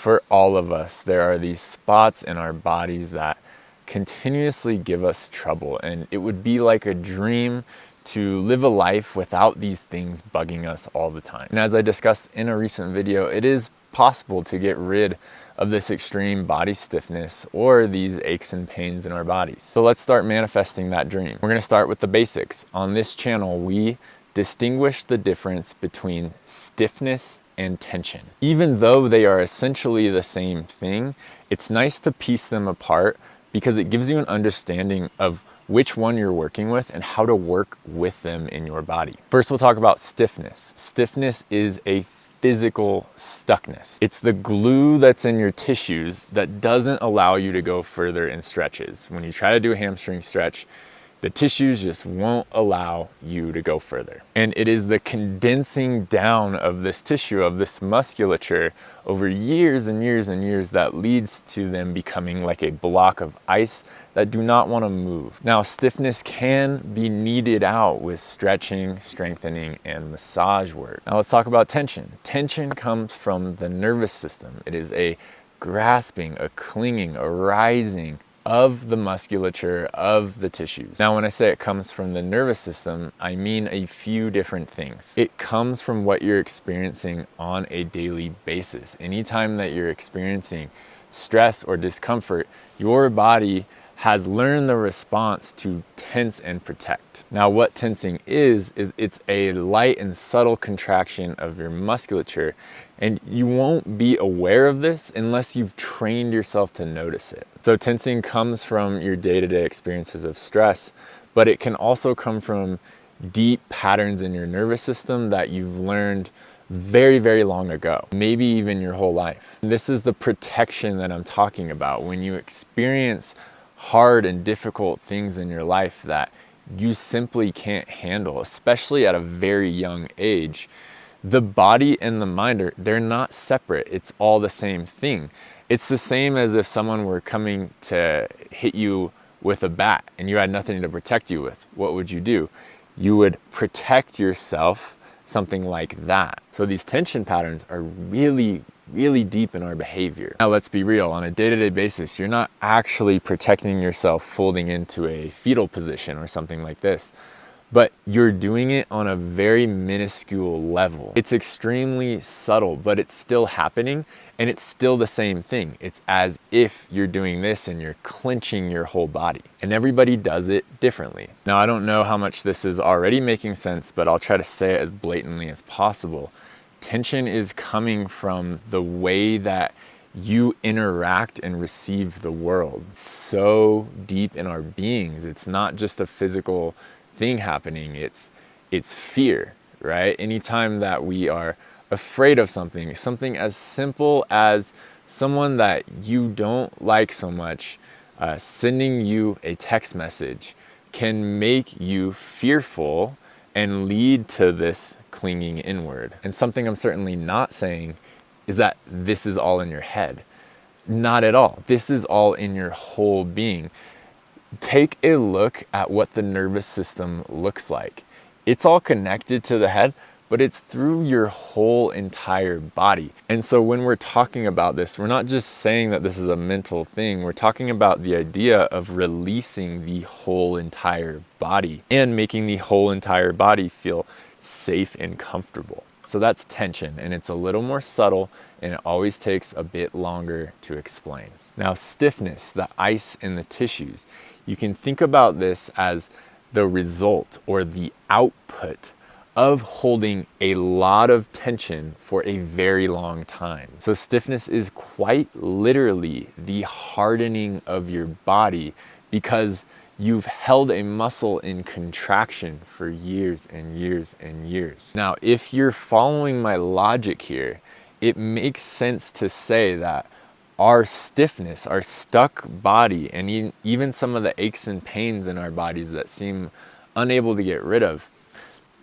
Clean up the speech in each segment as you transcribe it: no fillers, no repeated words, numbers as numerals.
For all of us, there are these spots in our bodies that continuously give us trouble, and it would be like a dream to live a life without these things bugging us all the time. And as I discussed in a recent video, it is possible to get rid of this extreme body stiffness or these aches and pains in our bodies. So let's start manifesting that dream. We're going to start with the basics. On this channel, we distinguish the difference between stiffness and tension. Even though they are essentially the same thing, it's nice to piece them apart because it gives you an understanding of which one you're working with and how to work with them in your body. First, we'll talk about stiffness. Stiffness is a physical stuckness. It's the glue that's in your tissues that doesn't allow you to go further in stretches. When you try to do a hamstring stretch, the tissues just won't allow you to go further. And it is the condensing down of this tissue, of this musculature over years and years and years that leads to them becoming like a block of ice that do not want to move. Now, stiffness can be kneaded out with stretching, strengthening, and massage work. Now let's talk about tension. Tension comes from the nervous system. It is a grasping, a clinging, a rising of the musculature of the tissues. Now, when I say it comes from the nervous system, I mean a few different things. It comes from what you're experiencing on a daily basis. Anytime that you're experiencing stress or discomfort, your body has learned the response to tense and protect. Now, what tensing is it's a light and subtle contraction of your musculature, and you won't be aware of this unless you've trained yourself to notice it. So tensing comes from your day-to-day experiences of stress, but it can also come from deep patterns in your nervous system that you've learned very, very long ago, maybe even your whole life. This is the protection that I'm talking about. When you experience hard and difficult things in your life that you simply can't handle, especially at a very young age, the body and the mind they're not separate. It's all the same thing. It's the same as if someone were coming to hit you with a bat and you had nothing to protect you with. What would you do? You would protect yourself, something like that. So these tension patterns are really deep in our behavior. Now, let's be real. On a day-to-day basis, you're not actually protecting yourself folding into a fetal position or something like this, but you're doing it on a very minuscule level. It's extremely subtle, but it's still happening, and it's still the same thing. It's as if you're doing this and you're clenching your whole body, and everybody does it differently. Now, I don't know how much this is already making sense, but I'll try to say it as blatantly as possible. Tension is coming from the way that you interact and receive the world. It's so deep in our beings. It's not just a physical thing happening. It's fear, right? Anytime that we are afraid of something as simple as someone that you don't like so much sending you a text message can make you fearful and lead to this clinging inward. And something I'm certainly not saying is that this is all in your head. Not at all. This is all in your whole being. Take a look at what the nervous system looks like. It's all connected to the head, but it's through your whole entire body. And so when we're talking about this, we're not just saying that this is a mental thing. We're talking about the idea of releasing the whole entire body and making the whole entire body feel safe and comfortable. So that's tension, and it's a little more subtle, and it always takes a bit longer to explain. Now, stiffness, the ice in the tissues, you can think about this as the result or the output of holding a lot of tension for a very long time. So stiffness is quite literally the hardening of your body because you've held a muscle in contraction for years and years and years. Now, if you're following my logic here, it makes sense to say that our stiffness, our stuck body, and even some of the aches and pains in our bodies that seem unable to get rid of,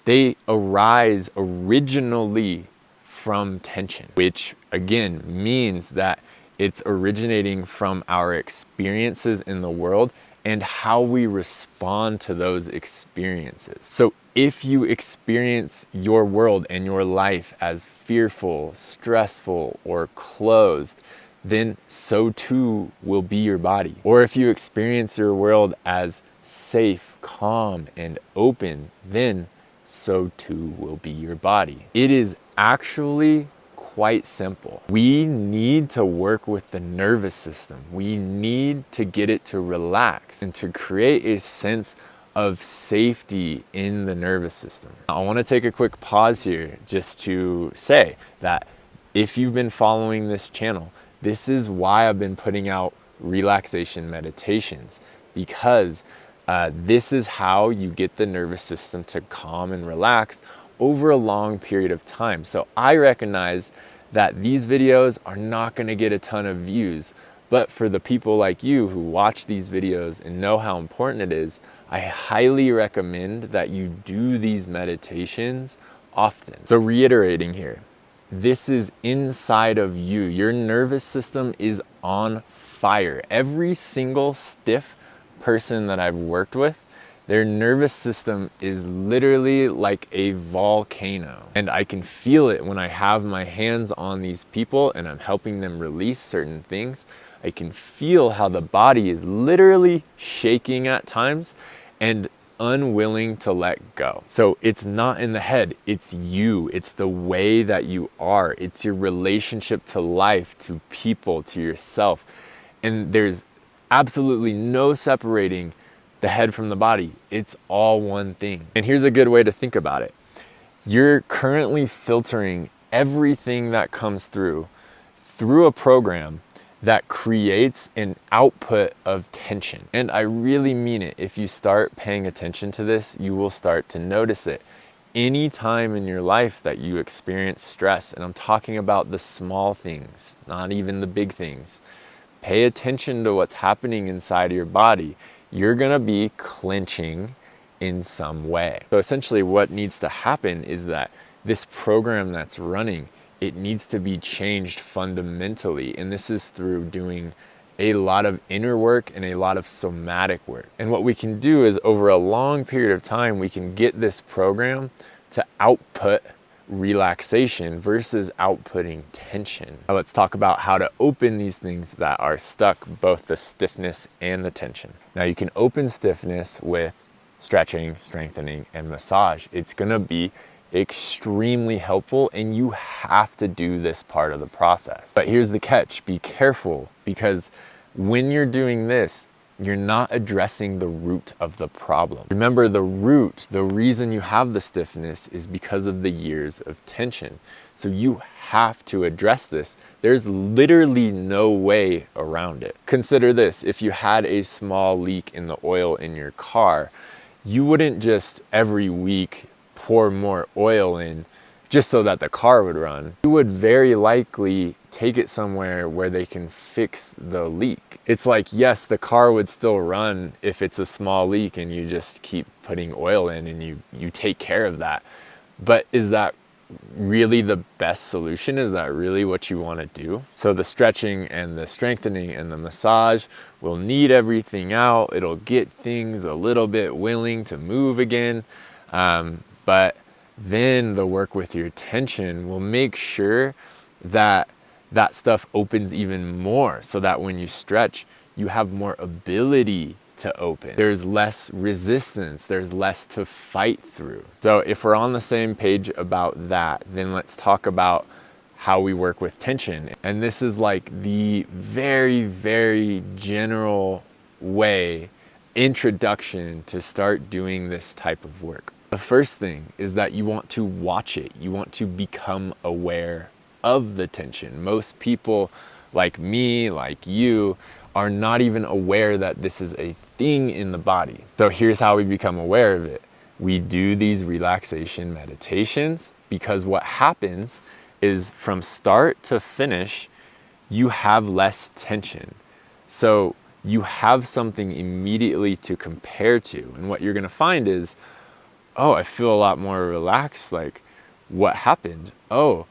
they arise originally from tension, which again means that it's originating from our experiences in the world and how we respond to those experiences. So if you experience your world and your life as fearful, stressful, or closed, then so too will be your body. Or if you experience your world as safe, calm, and open, then so too will be your body. It is actually quite simple. We need to work with the nervous system. We need to get it to relax and to create a sense of safety in the nervous system. I want to take a quick pause here just to say that if you've been following this channel, this is why I've been putting out relaxation meditations, because this is how you get the nervous system to calm and relax over a long period of time. So I recognize that these videos are not going to get a ton of views, but for the people like you who watch these videos and know how important it is, I highly recommend that you do these meditations often. So reiterating here, this is inside of you. Your nervous system is on fire. Every single stiff person that I've worked with, their nervous system is literally like a volcano. And I can feel it when I have my hands on these people and I'm helping them release certain things. I can feel how the body is literally shaking at times and unwilling to let go. So it's not in the head, it's you. It's the way that you are. It's your relationship to life, to people, to yourself. And there's absolutely no separating the head from the body. It's all one thing. And here's a good way to think about it. You're currently filtering everything that comes through a program that creates an output of tension. And I really mean it. If you start paying attention to this, you will start to notice it. Any time in your life that you experience stress, and I'm talking about the small things, not even the big things, pay attention to what's happening inside of your body. You're gonna be clenching in some way. So essentially what needs to happen is that this program that's running, it needs to be changed fundamentally. And this is through doing a lot of inner work and a lot of somatic work. And what we can do is over a long period of time, we can get this program to output relaxation versus outputting tension. Now let's talk about how to open these things that are stuck, both the stiffness and the tension. Now you can open stiffness with stretching, strengthening, and massage. It's gonna be extremely helpful, and you have to do this part of the process. But here's the catch, be careful, because when you're doing this, you're not addressing the root of the problem. Remember, the root, the reason you have the stiffness is because of the years of tension. So you have to address this. There's literally no way around it. Consider this, if you had a small leak in the oil in your car, you wouldn't just every week pour more oil in just so that the car would run. You would very likely take it somewhere where they can fix the leak. It's like, yes, the car would still run if it's a small leak and you just keep putting oil in and you take care of that. But is that really the best solution? Is that really what you want to do? So the stretching and the strengthening and the massage will knead everything out. It'll get things a little bit willing to move again. But then the work with your tension will make sure that that stuff opens even more, so that when you stretch, you have more ability to open. There's less resistance, there's less to fight through. So if we're on the same page about that, then let's talk about how we work with tension. And this is like the very, very general way, introduction to start doing this type of work. The first thing is that you want to watch it. You want to become aware of the tension. Most people like me, like you, are not even aware that this is a thing in the body. So here's how we become aware of it. We do these relaxation meditations, because what happens is from start to finish, you have less tension. So you have something immediately to compare to. And what you're gonna find is, oh, I feel a lot more relaxed. Like, what happened? Oh,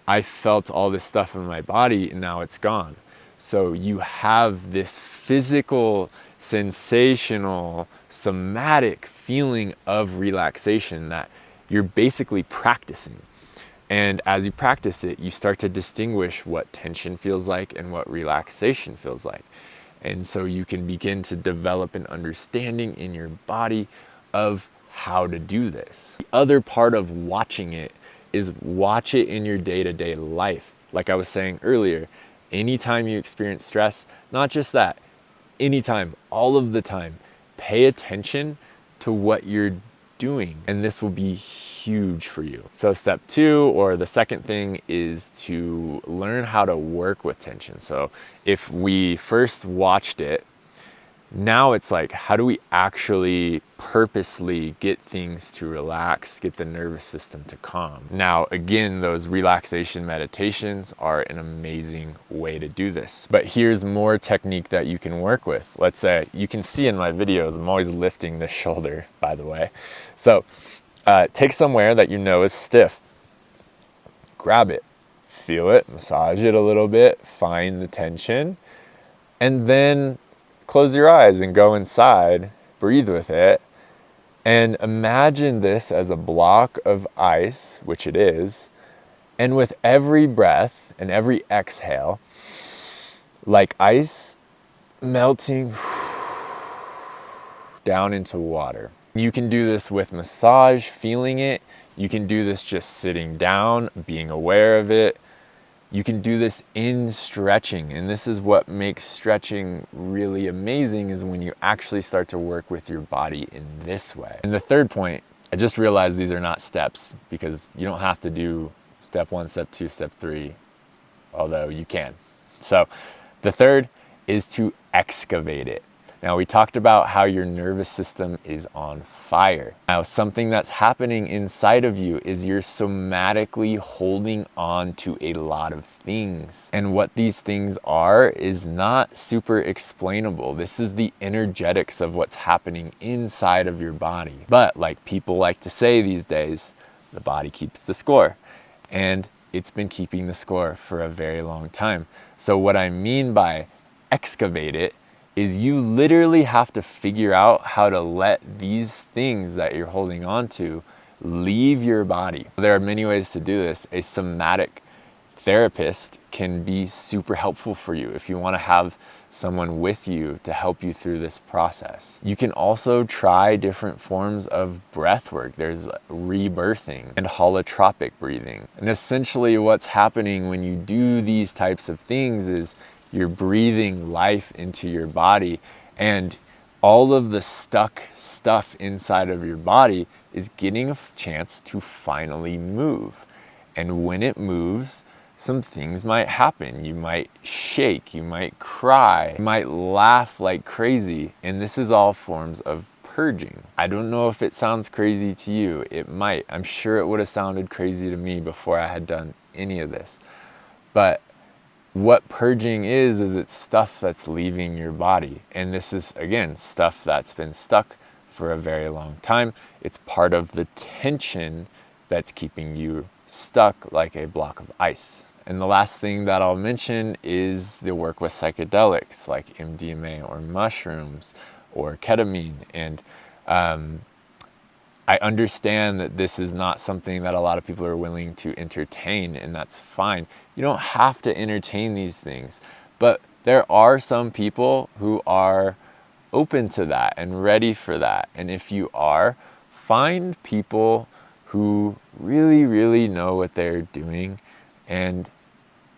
I felt all this stuff in my body and now it's gone. So you have this physical sensational, somatic feeling of relaxation that you're basically practicing. And as you practice it, you start to distinguish what tension feels like and what relaxation feels like. And so you can begin to develop an understanding in your body of how to do this. The other part of watching it is watch it in your day-to-day life. Like I was saying earlier, anytime you experience stress, not just that, anytime, all of the time, pay attention to what you're doing, and this will be huge for you. So step 2, or the second thing, is to learn how to work with tension. So if we first watched it, now it's like, how do we actually purposely get things to relax, get the nervous system to calm? Now, again, those relaxation meditations are an amazing way to do this. But here's more technique that you can work with. Let's say, you can see in my videos, I'm always lifting this shoulder, by the way. So take somewhere that you know is stiff. Grab it, feel it, massage it a little bit, find the tension, and then close your eyes and go inside, breathe with it, and imagine this as a block of ice, which it is, and with every breath and every exhale, like ice melting down into water. You can do this with massage, feeling it. You can do this just sitting down, being aware of it. You can do this in stretching, and this is what makes stretching really amazing, is when you actually start to work with your body in this way. And the third point, I just realized these are not steps, because you don't have to do step 1, step 2, step 3, although you can. So the third is to excavate it. Now, we talked about how your nervous system is on fire. Now, something that's happening inside of you is you're somatically holding on to a lot of things. And what these things are is not super explainable. This is the energetics of what's happening inside of your body. But like people like to say these days, the body keeps the score. And it's been keeping the score for a very long time. So what I mean by excavate it is you literally have to figure out how to let these things that you're holding on to leave your body. There are many ways to do this. A somatic therapist can be super helpful for you if you want to have someone with you to help you through this process. You can also try different forms of breath work. There's rebirthing and holotropic breathing. And essentially what's happening when you do these types of things is you're breathing life into your body, and all of the stuck stuff inside of your body is getting a chance to finally move. And when it moves, some things might happen. You might shake, you might cry, you might laugh like crazy. And this is all forms of purging. I don't know if it sounds crazy to you. It might. I'm sure it would have sounded crazy to me before I had done any of this. But what purging is it's stuff that's leaving your body. And this is, again, stuff that's been stuck for a very long time. It's part of the tension that's keeping you stuck like a block of ice. And the last thing that I'll mention is the work with psychedelics like MDMA or mushrooms or ketamine. And I understand that this is not something that a lot of people are willing to entertain, and that's fine. You don't have to entertain these things, but there are some people who are open to that and ready for that. And if you are, find people who really, really know what they're doing and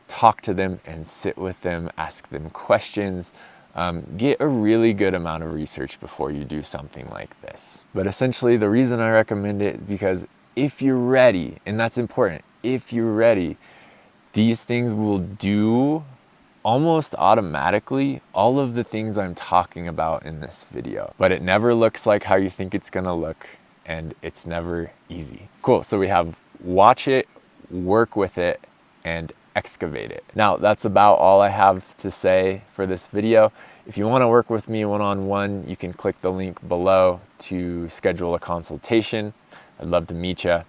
talk to them and sit with them, ask them questions. Get a really good amount of research before you do something like this. But essentially, the reason I recommend it is because if you're ready, and that's important, if you're ready, these things will do almost automatically all of the things I'm talking about in this video. But it never looks like how you think it's gonna look, and it's never easy. Cool, so we have watch it, work with it, and excavate it. Now, that's about all I have to say for this video. If you want to work with me one-on-one, you can click the link below to schedule a consultation. I'd love to meet you.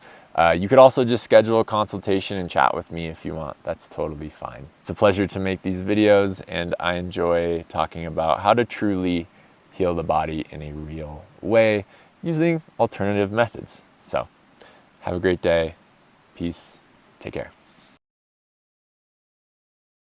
You could also just schedule a consultation and chat with me if you want. That's totally fine. It's a pleasure to make these videos, and I enjoy talking about how to truly heal the body in a real way using alternative methods. So have a great day. Peace. Take care.